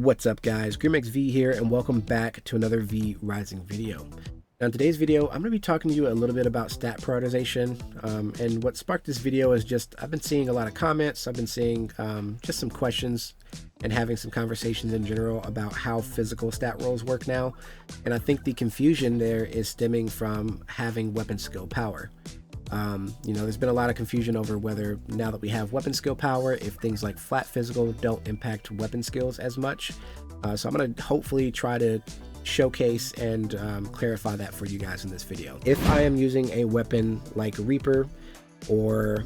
What's up guys, GrimXV here and welcome back to another Vrising video. Now in today's video, I'm going to be talking to you a little bit about stat prioritization, and what sparked this video is just I've been seeing a lot of comments, I've been seeing just some questions and having some conversations in general about how physical stat rolls work now, and I think the confusion there is stemming from having weapon skill power. There's been a lot of confusion over whether now that we have weapon skill power, if things like flat physical don't impact weapon skills as much. So I'm going to hopefully try to showcase and clarify that for you guys in this video. If I am using a weapon like Reaper or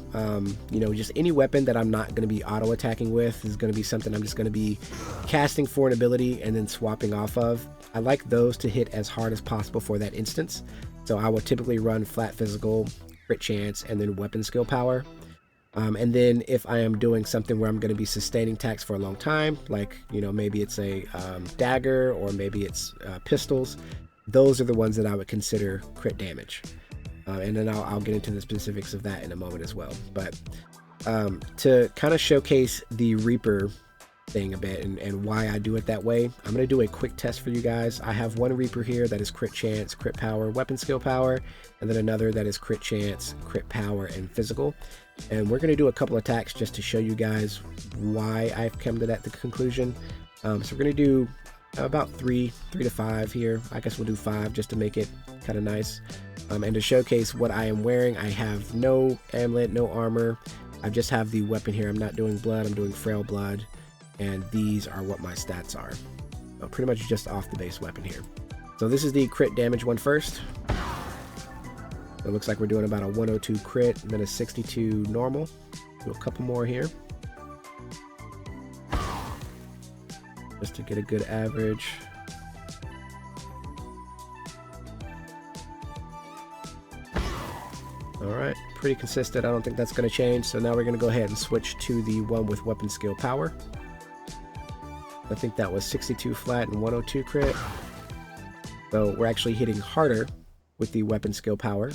just any weapon that I'm not going to be auto attacking with, is going to be something I'm just going to be casting for an ability and then swapping off of. I like those to hit as hard as possible for that instance. So I will typically run flat physical, crit chance, and then weapon skill power. And then if I am doing something where I'm going to be sustaining attacks for a long time, like maybe it's a dagger or maybe it's pistols, those are the ones that I would consider crit damage. And then I'll get into the specifics of that in a moment as well. But to kind of showcase the Reaper thing a bit and why I do it that way, I'm going to do a quick test for you guys. I have one Reaper here that is crit chance, crit power, weapon skill power, and then another that is crit chance, crit power, and physical. And we're going to do a couple attacks just to show you guys why I've come to that conclusion. So we're going to do about three to five here. I guess we'll do 5 just to make it kind of nice. And to showcase what I am wearing, I have no amulet, no armor. I just have the weapon here. I'm not doing blood, I'm doing frail blood. And these are what my stats are. So pretty much just off the base weapon here. So this is the crit damage one first. So it looks like we're doing about a 102 crit and then a 62 normal. Do a couple more here, just to get a good average. Alright, pretty consistent. I don't think that's going to change. So now we're going to go ahead and switch to the one with weapon skill power. I think that was 62 flat and 102 crit. So we're actually hitting harder with the weapon skill power,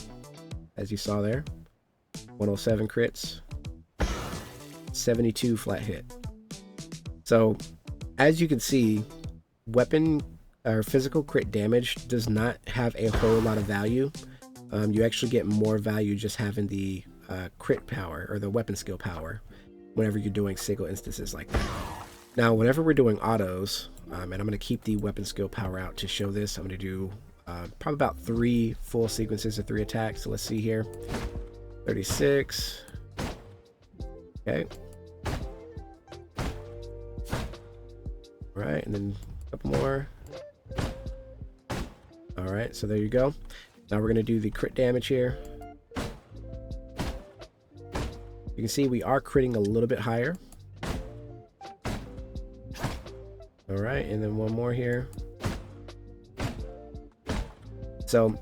as you saw there. 107 crits, 72 flat hit. So as you can see, weapon or physical crit damage does not have a whole lot of value. You actually get more value just having the crit power or the weapon skill power whenever you're doing single instances like that. Now, whenever we're doing autos, and I'm going to keep the weapon skill power out to show this, I'm going to do probably about 3 full sequences of 3 attacks. So let's see here. 36. Okay. All right, and then a couple more. All right, so there you go. Now we're going to do the crit damage here. You can see we are critting a little bit higher. All right, and then one more here. So,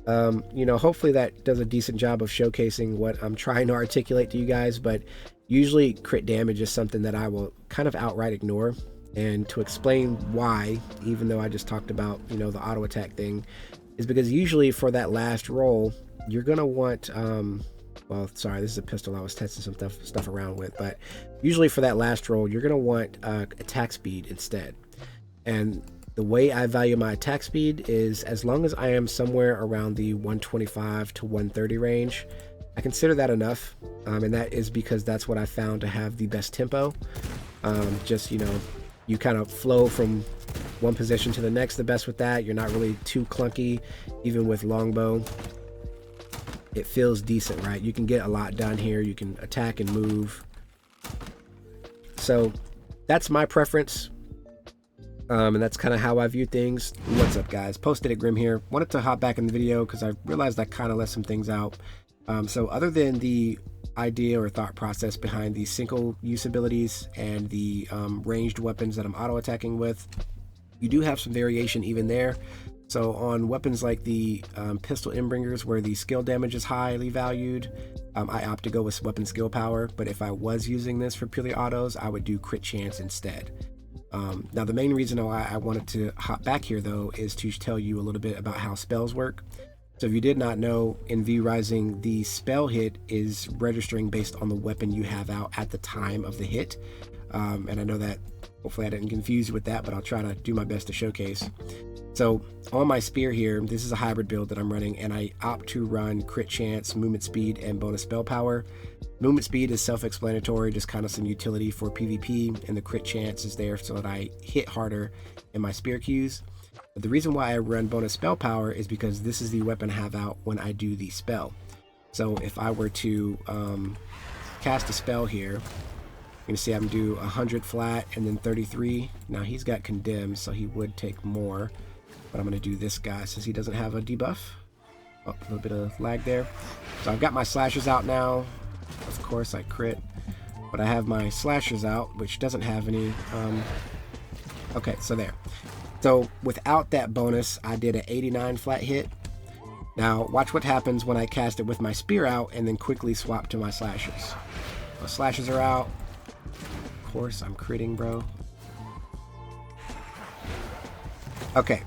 hopefully that does a decent job of showcasing what I'm trying to articulate to you guys, but usually crit damage is something that I will kind of outright ignore. And to explain why, even though I just talked about, the auto attack thing, is because usually for that last roll, you're going to want, well, sorry, this is a pistol I was testing some stuff around with, but usually for that last roll, you're going to want attack speed instead. And the way I value my attack speed is as long as I am somewhere around the 125 to 130 range, I consider that enough. And that is because that's what I found to have the best tempo. You kind of flow from one position to the next the best with that. You're not really too clunky, even with longbow. It feels decent, right? You can get a lot done here. You can attack and move. So that's my preference. And that's kind of how I view things. What's up, guys? Posted at Grim here. Wanted to hop back in the video because I realized I kind of left some things out. So other than the idea or thought process behind the single use abilities and the ranged weapons that I'm auto attacking with, you do have some variation even there. So on weapons like the pistol inbringers where the skill damage is highly valued, I opt to go with weapon skill power. But if I was using this for purely autos, I would do crit chance instead. Now the main reason why I wanted to hop back here though is to tell you a little bit about how spells work. So if you did not know, in Vrising, the spell hit is registering based on the weapon you have out at the time of the hit. And I know that hopefully I didn't confuse you with that, but I'll try to do my best to showcase. So on my spear here, this is a hybrid build that I'm running, and I opt to run crit chance, movement speed, and bonus spell power. Movement speed is self-explanatory, just kind of some utility for PvP, and the crit chance is there so that I hit harder in my spear Qs. But the reason why I run bonus spell power is because this is the weapon I have out when I do the spell. So if I were to cast a spell here, you can see I'm do 100 flat and then 33. Now he's got condemned, so he would take more. But I'm going to do this guy since he doesn't have a debuff. Oh, a little bit of lag there. So I've got my slashers out now. Of course I crit. But I have my slashers out, which doesn't have any. Okay, so there. So without that bonus, I did an 89 flat hit. Now watch what happens when I cast it with my spear out and then quickly swap to my slashers. My slashers are out. Of course I'm critting, bro. Okay.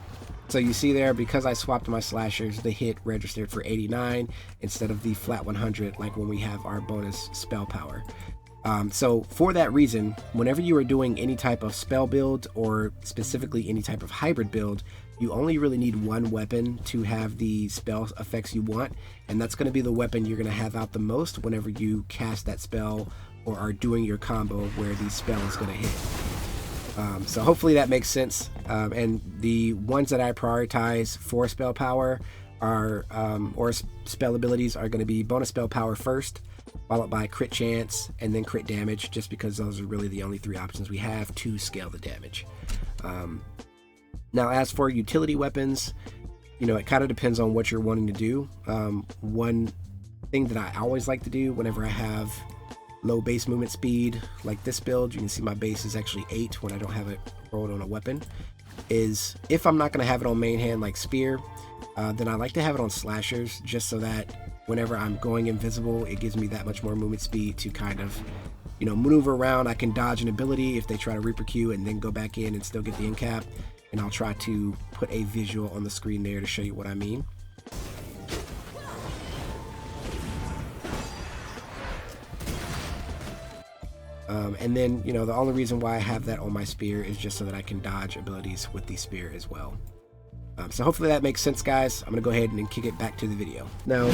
So you see there, because I swapped my slashers, the hit registered for 89 instead of the flat 100 like when we have our bonus spell power. So for that reason, whenever you are doing any type of spell build or specifically any type of hybrid build, you only really need one weapon to have the spell effects you want, and that's going to be the weapon you're going to have out the most whenever you cast that spell or are doing your combo where the spell is going to hit. So hopefully that makes sense. And the ones that I prioritize for spell power are, or spell abilities are going to be bonus spell power first, followed by crit chance, and then crit damage, just because those are really the only three options we have to scale the damage. Now as for utility weapons, you know, it kind of depends on what you're wanting to do. One thing that I always like to do whenever I have low base movement speed like this build, you can see my base is actually 8 when I don't have it rolled on a weapon, is if I'm not going to have it on main hand like spear, then I like to have it on slashers, just so that whenever I'm going invisible, it gives me that much more movement speed to kind of, you know, maneuver around. I can dodge an ability if they try to Reaper Q and then go back in and still get the end cap, and I'll try to put a visual on the screen there to show you what I mean. And then, you know, the only reason why I have that on my spear is just so that I can dodge abilities with the spear as well. So hopefully that makes sense, guys. I'm going to go ahead and kick it back to the video. Now,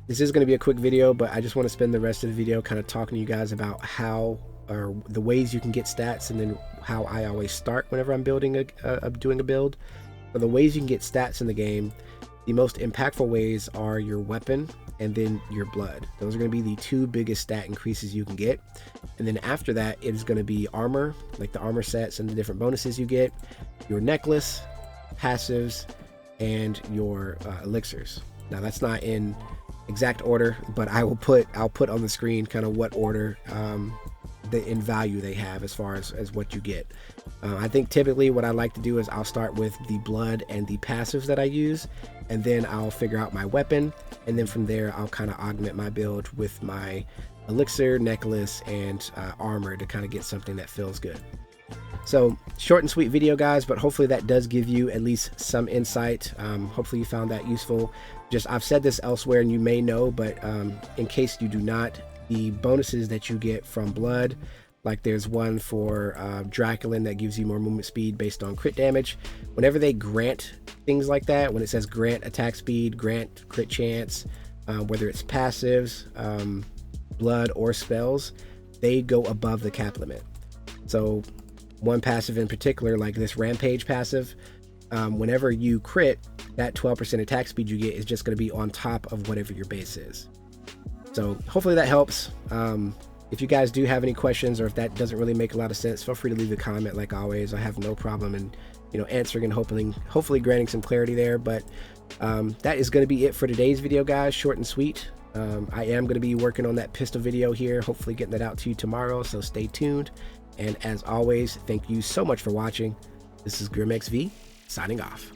this is going to be a quick video, but I just want to spend the rest of the video kind of talking to you guys about how, or the ways you can get stats, and then how I always start whenever I'm building doing a build. For the ways you can get stats in the game, the most impactful ways are your weapon and then your blood. Those are going to be the two biggest stat increases you can get. And then after that, it is going to be armor, like the armor sets and the different bonuses you get, your necklace, passives, and your elixirs. Now that's not in exact order, but I'll put on the screen kind of what order in value they have as far as what you get. I think typically what I like to do is I'll start with the blood and the passives that I use, and then I'll figure out my weapon, and then from there I'll kind of augment my build with my elixir, necklace, and armor to kind of get something that feels good. So short and sweet video, guys, but hopefully that does give you at least some insight. Hopefully you found that useful. Just, I've said this elsewhere and you may know, but in case you do not, the bonuses that you get from blood, like there's one for Draculin that gives you more movement speed based on crit damage. Whenever they grant things like that, when it says grant attack speed, grant crit chance, whether it's passives, blood, or spells, they go above the cap limit. So one passive in particular, like this Rampage passive, whenever you crit, that 12% attack speed you get is just going to be on top of whatever your base is. So hopefully that helps. If you guys do have any questions, or if that doesn't really make a lot of sense, feel free to leave a comment. Like always, I have no problem in, you know, answering and hopefully granting some clarity there. But that is going to be it for today's video, guys. Short and sweet. I am going to be working on that pistol video here, hopefully getting that out to you tomorrow, so stay tuned. And as always, thank you so much for watching. This is GrimXV signing off.